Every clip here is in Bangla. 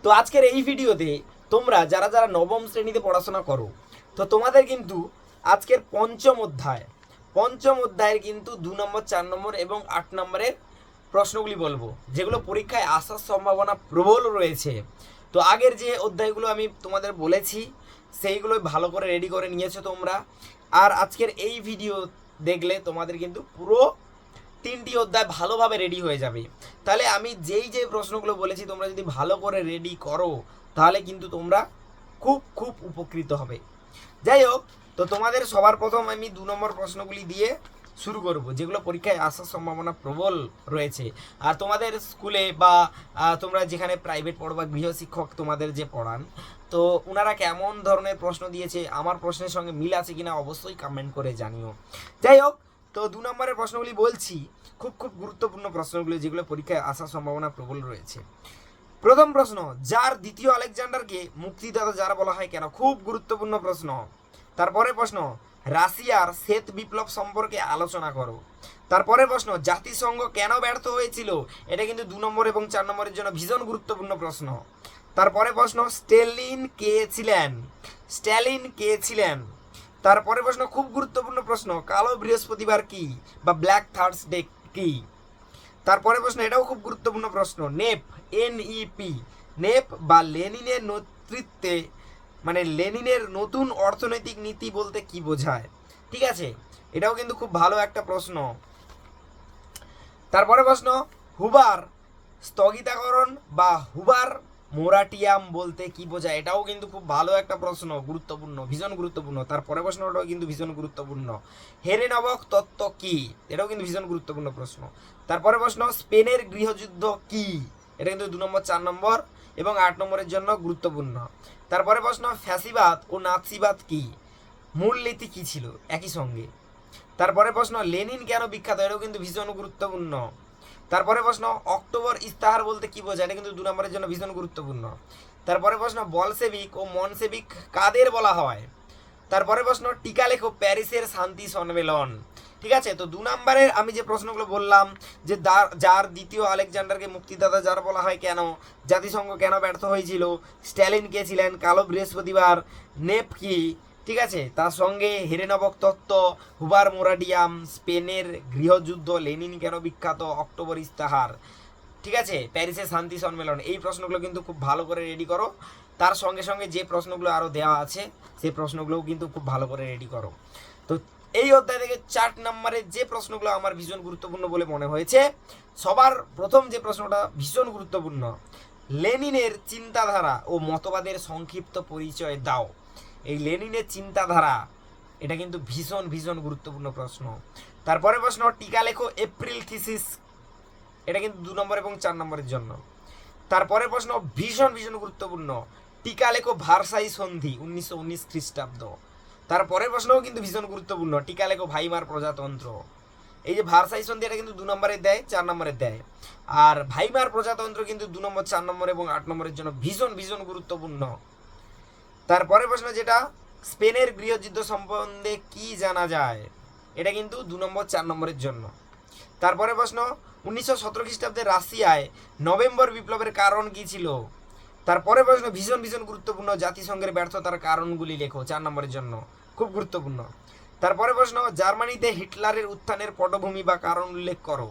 তো আজকের এই ভিডিওতে তোমরা যারা যারা নবম শ্রেণীতে পড়াশোনা করো, তো তোমাদের কিন্তু আজকের পঞ্চম অধ্যায়ের কিন্তু 2 নম্বর, 4 নম্বর এবং 8 নম্বরের প্রশ্নগুলি বলবো, যেগুলো পরীক্ষায় আসার সম্ভাবনা প্রবল রয়েছে। তো আগের যে অধ্যায়গুলো আমি তোমাদের বলেছি সেইগুলোই ভালো করে রেডি করে নিয়েছো তোমরা। আর আজকের এই ভিডিও দেখলে তোমাদের কিন্তু পুরো 3টি অধ্যায় ভালোভাবে রেডি হয়ে যাবে। তাহলে আমি যেই প্রশ্নগুলো বলেছি তোমরা যদি ভালো করে রেডি করো তাহলে কিন্তু তোমরা খুব খুব উপকৃত হবে। যাই হোক, তো তোমাদের সবার প্রথম আমি 2 নম্বর প্রশ্নগুলি দিয়ে শুরু করব, যেগুলো পরীক্ষায় আসার সম্ভাবনা প্রবল রয়েছে। আর তোমাদের স্কুলে বা তোমরা যেখানে প্রাইভেট পড়ো বা গৃহশিক্ষক তোমাদের যে পড়ান, তো ওনারা কেমন ধরনের প্রশ্ন দিয়েছে, আমার প্রশ্নের সঙ্গে মিল আছে কিনা অবশ্যই কমেন্ট করে জানিও। যাই হোক, তো 2 নম্বরের প্রশ্নগুলি বলছি, খুব খুব গুরুত্বপূর্ণ প্রশ্নগুলি, যেগুলো পরীক্ষায় আসার সম্ভাবনা প্রবল রয়েছে। প্রথম প্রশ্ন, যার দ্বিতীয় আলেকজান্ডারকে মুক্তিদাতা যারা বলা হয় কেন? খুব গুরুত্বপূর্ণ প্রশ্ন। তারপরে প্রশ্ন, রাশিয়ার শ্বেত বিপ্লব সম্পর্কে আলোচনা করো। তারপরে প্রশ্ন, জাতিসংঘ কেন ব্যর্থ হয়েছিল? এটা কিন্তু 2 নম্বর এবং 4 নম্বরের জন্য ভীষণ গুরুত্বপূর্ণ প্রশ্ন। তারপরে প্রশ্ন, স্ট্যালিন কে ছিলেন? তারপরে প্রশ্ন, খুব গুরুত্বপূর্ণ প্রশ্ন, কালো বৃহস্পতিবার কি বা ব্ল্যাক থার্সডে কি? তারপরে প্রশ্ন, এটাও খুব গুরুত্বপূর্ণ প্রশ্ন, নেপ বা লেনিনের নেতৃত্বে মানে লেনিনের নতুন অর্থনৈতিক নীতি বলতে কি বোঝায়? ঠিক আছে, এটাও কিন্তু খুব ভালো একটা প্রশ্ন। তারপরে প্রশ্ন, হুবার স্থগিতাকরণ বা হুবার মোরাটিয়াম বলতে কি বোঝায়? এটাও কিন্তু খুব ভালো একটা প্রশ্ন, গুরুত্বপূর্ণ, ভীষণ গুরুত্বপূর্ণ। তারপরে প্রশ্নটাও কিন্তু ভীষণ গুরুত্বপূর্ণ, হেরেনবক তত্ত্ব কি? এটাও কিন্তু ভীষণ গুরুত্বপূর্ণ প্রশ্ন। তারপরে প্রশ্ন, স্পেনের গৃহযুদ্ধ কি? এটা কিন্তু 2 নম্বর, 4 নম্বর এবং 8 নম্বরের জন্য গুরুত্বপূর্ণ। তারপরে প্রশ্ন, ফ্যাসিবাদ ও নাৎসিবাদ কি? মূলনীতি কি ছিল একই সঙ্গে? তারপরে প্রশ্ন, লেনিন কেন বিখ্যাত? এটাও কিন্তু ভীষণ গুরুত্বপূর্ণ। তারপরে প্রশ্ন, অক্টোবর ইস্তাহার বলতে কি বোঝায়? এটা কিন্তু 2 নম্বরের জন্য ভীষণ গুরুত্বপূর্ণ। তারপরে প্রশ্ন, বলসেবিক ও মনসেবিক কাদের বলা হয়? তারপরে প্রশ্ন, টিকা লেখো প্যারিসের শান্তি সম্মেলন। ঠিক আছে, তো 2 নম্বরের আমি যে প্রশ্নগুলো বললাম, যে যার দ্বিতীয় আলেকজান্ডারকে মুক্তিদাতা যারা বলা হয় কেন, জাতিসংঘ কেন ব্যর্থ হয়েছিল, স্ট্যালিন কে ছিলেন, কালো বৃহস্পতিবার, নেপ কি, ঠিক আছে, তার সঙ্গে হেরেনবক তত্ত্ব, হুবার মোরাডিয়াম, স্পেনের গৃহযুদ্ধ, লেনিন কেন বিখ্যাত, অক্টোবর ইস্তাহার, ঠিক আছে, প্যারিসের শান্তি সম্মেলন, এই প্রশ্নগুলো কিন্তু খুব ভালো করে রেডি করো। তার সঙ্গে সঙ্গে যে প্রশ্নগুলো আরও দেওয়া আছে সেই প্রশ্নগুলোও কিন্তু খুব ভালো করে রেডি করো। তো এই অধ্যায় থেকে 4 নম্বরের যে প্রশ্নগুলো আমার ভীষণ গুরুত্বপূর্ণ বলে মনে হয়েছে, সবার প্রথম যে প্রশ্নটা ভীষণ গুরুত্বপূর্ণ, লেনিনের চিন্তাধারা ও মতবাদের সংক্ষিপ্ত পরিচয় দাও। এই লেনিনের চিন্তাধারা, এটা কিন্তু ভীষণ ভীষণ গুরুত্বপূর্ণ প্রশ্ন। তারপরে প্রশ্ন, টিকা লেখো এপ্রিল থিসিস, এটা কিন্তু 2 নম্বর এবং 4 নম্বরের জন্য। তারপরে প্রশ্ন ভীষণ ভীষণ গুরুত্বপূর্ণ, টিকা লেখো ভার্সাই সন্ধি 1919 খ্রিস্টাব্দ। তারপরের প্রশ্নও কিন্তু ভীষণ গুরুত্বপূর্ণ, টিকা লেখো ভাইমার প্রজাতন্ত্র। এই যে ভার্সাই সন্ধি, এটা কিন্তু 2 নম্বরে দেয়, 4 নম্বরে দেয়। আর ভাইমার প্রজাতন্ত্র কিন্তু 2 নম্বর, 4 নম্বর এবং 8 নম্বরের জন্য ভীষণ ভীষণ গুরুত্বপূর্ণ। তারপরে প্রশ্ন যেটা, স্পেনের গৃহযুদ্ধ সম্বন্ধে কি জানা যায়? এটা কিন্তু 2 নম্বর, 4 নম্বরের জন্য। তারপরে প্রশ্ন, 1917 খ্রিস্টাব্দে রাশিয়ায় নভেম্বর বিপ্লবের কারণ কি ছিল? তারপরে প্রশ্ন ভীষণ ভীষণ গুরুত্বপূর্ণ, জাতিসংঘের ব্যর্থতার কারণগুলি লেখো, 4 নম্বরের জন্য, খুব গুরুত্বপূর্ণ। তারপরে প্রশ্ন, জার্মানিতে হিটলারের উত্থানের পটভূমি বা কারণ উল্লেখ করো।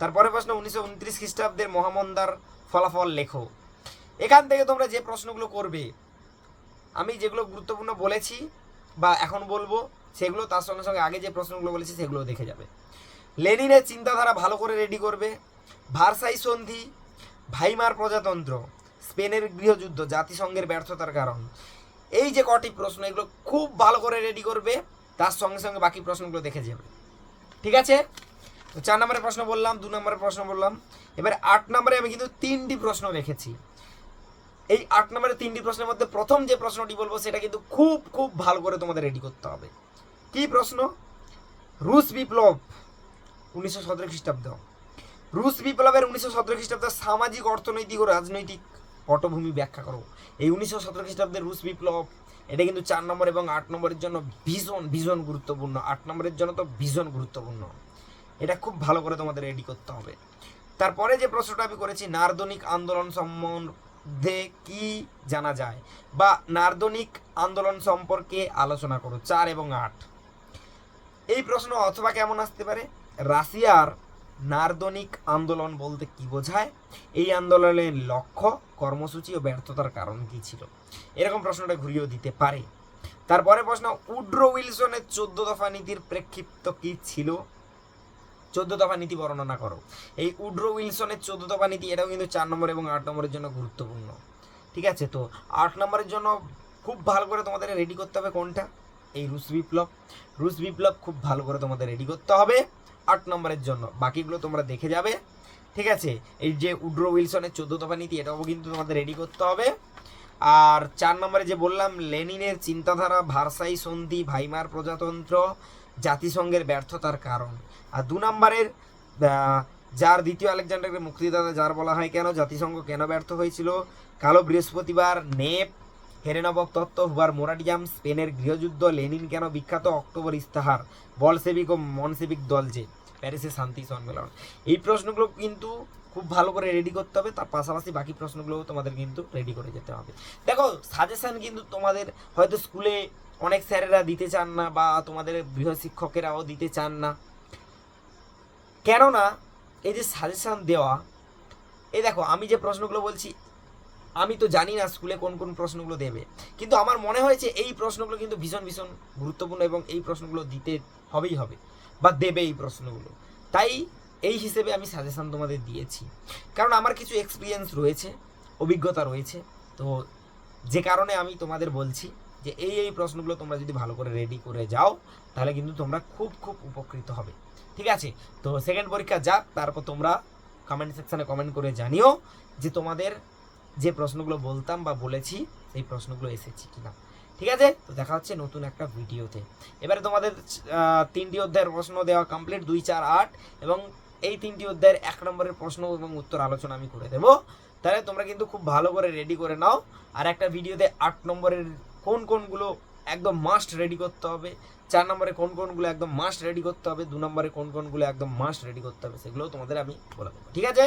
তারপরে প্রশ্ন, 1929 খ্রিস্টাব্দের মহামন্দার ফলাফল লেখো। এখান থেকে তোমরা যে প্রশ্নগুলো করবে, আমি যেগুলো গুরুত্বপূর্ণ বলেছি বা এখন বলবো সেগুলো, তার সঙ্গে সঙ্গে আগে যে প্রশ্নগুলো বলেছি সেগুলো দেখে যাবে। লেনিনের চিন্তাধারা ভালো করে রেডি করবে, ভার্সাই সন্ধি, ভাইমার প্রজাতন্ত্র, স্পেনের গৃহযুদ্ধ, জাতিসংঘের ব্যর্থতার কারণ, এই যে কটি প্রশ্ন, এগুলো খুব ভালো করে রেডি করবে, তার সঙ্গে সঙ্গে বাকি প্রশ্নগুলো দেখে যাবে। ঠিক আছে, তো 4 নম্বরের প্রশ্ন বললাম, 2 নম্বরের প্রশ্ন বললাম। এবার 8 নম্বরে আমি কিন্তু 3টি প্রশ্ন রেখেছি। এই 8 নম্বরের 3টি প্রশ্নের মধ্যে প্রথম যে প্রশ্নটি বলবো সেটা কিন্তু খুব খুব ভালো করে তোমাদের রেডি করতে হবে। কি প্রশ্ন? রুশ বিপ্লব 1917 খ্রিস্টাব্দ, রুশ বিপ্লবের 1917 খ্রিস্টাব্দের সামাজিক, অর্থনৈতিক ও রাজনৈতিক পটভূমি ব্যাখ্যা করো। এই 1917 খ্রিস্টাব্দের রুশ বিপ্লব, এটা কিন্তু 4 নম্বর এবং 8 নম্বরের জন্য ভীষণ ভীষণ গুরুত্বপূর্ণ, 8 নম্বরের জন্য তো ভীষণ গুরুত্বপূর্ণ, এটা খুব ভালো করে তোমাদের রেডি করতে হবে। তারপরে যে প্রশ্নটা আমি করেছি, নার্দনিক আন্দোলন মধ্যে কি জানা যায়, বা নার্দনিক আন্দোলন সম্পর্কে আলোচনা করো। 4 এবং 8 এই প্রশ্ন অথবা কেমন আসতে পারে, রাশিয়ার নার্দনিক আন্দোলন বলতে কি বোঝায়, এই আন্দোলনের লক্ষ্য, কর্মসূচি ও ব্যর্থতার কারণ কি ছিল, এরকম প্রশ্নটা ঘুরিয়েও দিতে পারে। তারপরে প্রশ্ন, উড্রো উইলসনের 14 দফা নীতির প্রেক্ষিপ্ত কি ছিল, 14 দফা নীতি বর্ণনা করো। এই উড্রো উইলসনের 14 দফা নীতি, এটাও কিন্তু 4 নম্বর এবং 8 নম্বরের জন্য গুরুত্বপূর্ণ। ঠিক আছে, তো 8 নম্বরের জন্য খুব ভালো করে তোমাদের রেডি করতে হবে কোনটা, এই রুশ বিপ্লব। রুশ বিপ্লব খুব ভালো করে তোমাদের রেডি করতে হবে 8 নম্বরের জন্য, বাকিগুলো তোমরা দেখে যাবে। ঠিক আছে, এই যে উড্রো উইলসনের 14 দফা নীতি, এটাও কিন্তু তোমাদের রেডি করতে হবে। আর 4 নম্বরে যে বললাম, লেনিনের চিন্তাধারা, ভার্সাই সন্ধি, ভাইমার প্রজাতন্ত্র, জাতিসংঘের ব্যর্থতার কারণ। আর 2 নম্বরের যার দ্বিতীয় আলেকজান্ডারকে মুক্তিদাতা যার বলা হয় কেন, জাতিসংঘ কেন ব্যর্থ হয়েছিল, কালো বৃহস্পতিবার, নেপ, হেরেনবক তত্ত্ব, হুবার মোরাটিয়াম, স্পেনের গৃহযুদ্ধ, লেনিন কেন বিখ্যাত, অক্টোবর ইস্তাহার, বলসেবিক ও মনসেবিক দল যে, প্যারিসে শান্তি সম্মেলন। এই প্রশ্নগুলো কিন্তু খুব ভালো করে রেডি করতে হবে, তার পাশাপাশি বাকি প্রশ্নগুলোও তোমাদের কিন্তু রেডি করে যেতে হবে। দেখো, সাজেশান কিন্তু তোমাদের হয়তো স্কুলে অনেক স্যারেরা দিতে চান না, বা তোমাদের গৃহ শিক্ষকেরাও দিতে চান না, কেননা এই যে সাজেশান দেওয়া, এই দেখো আমি যে প্রশ্নগুলো বলছি, আমি তো জানি না স্কুলে কোন কোন প্রশ্নগুলো দেবে, কিন্তু আমার মনে হয়েছে এই প্রশ্নগুলো কিন্তু ভীষণ ভীষণ গুরুত্বপূর্ণ, এবং এই প্রশ্নগুলো দিতে হবেই হবে, বা দেবে এই প্রশ্নগুলো। তাই এই হিসেবে আমি সাজেশান তোমাদের দিয়েছি, কারণ আমার কিছু এক্সপিরিয়েন্স রয়েছে, অভিজ্ঞতা রয়েছে, তো যে কারণে আমি তোমাদের বলছি যে এই প্রশ্নগুলো তোমরা যদি ভালো করে রেডি করে যাও, তাহলে কিন্তু তোমরা খুব খুব উপকৃত হবে। ঠিক আছে, তো সেকেন্ড পরীক্ষা যাক, তারপর তোমরা কমেন্ট সেকশানে কমেন্ট করে জানিও যে তোমাদের যে প্রশ্নগুলো বলতাম বা বলেছি, সেই প্রশ্নগুলো এসেছে কিনা। ঠিক আছে, তো দেখা হচ্ছে নতুন একটা ভিডিওতে। এবারে তোমাদের 3টি অধ্যায়ের প্রশ্ন দেওয়া কমপ্লিট, 2, 4, 8, এবং এই 3টি অধ্যায়ের 1 নম্বরের প্রশ্ন এবং উত্তর আলোচনা আমি করে দেবো। তাহলে তোমরা কিন্তু খুব ভালো করে রেডি করে নাও। আর একটা ভিডিওতে 8 নম্বরের কোন কোনগুলো একদম মাস্ট রেডি করতে হবে, 4 নম্বরে কোন কোনগুলো একদম মাস্ট রেডি করতে হবে, 2 নম্বরে কোন কোনগুলো একদম মাস্ট রেডি করতে হবে, সেগুলোও তোমাদের আমি বলে দেবো। ঠিক আছে।